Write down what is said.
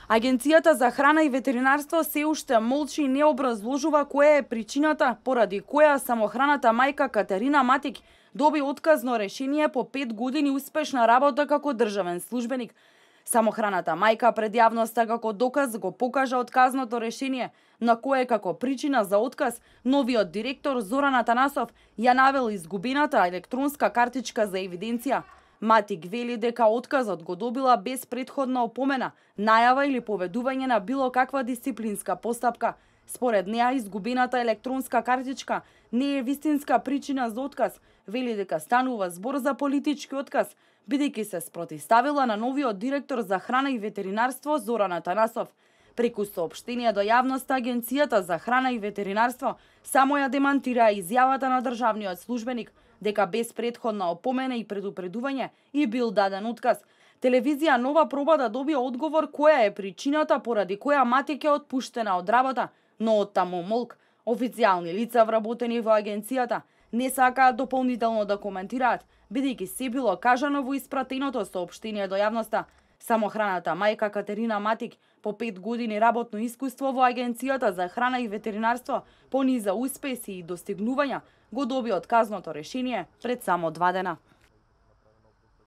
Агенцијата за храна и ветеринарство се уште молчи и не образложува која е причината поради која самохраната мајка Катерина Матик доби отказно решение по 5 години успешна работа како државен службеник. Самохраната мајка пред јавноста како доказ го покажа отказното решение, на кое како причина за отказ новиот директор Зоран Атанасов ја навел изгубената електронска картичка за евиденција. Матик вели дека отказот го добила без претходна опомена, најава или поведување на било каква дисциплинска постапка. Според неа, изгубената електронска картичка не е вистинска причина за отказ. Вели дека станува збор за политички отказ, бидејќи се спротивставила на новиот директор за храна и ветеринарство Зоран Атанасов. Преку соопштение до јавноста, Агенцијата за храна и ветеринарство само ја демантира изјавата на државниот службеник дека без претходна опомена и предупредување и бил даден отказ. Телевизија Нова проба да добие одговор која е причината поради која Матик е отпуштена од работа, но оттаму молк. Официјални лица вработени во агенцијата не сакаат дополнително да коментираат, бидејќи се било кажано во испратеното соопштение до јавноста. Самохраната мајка Катерина Матик по 5 години работно искуство во Агенцијата за храна и ветеринарство по низа успеси и достигнувања го доби отказното решение пред само 2 дена.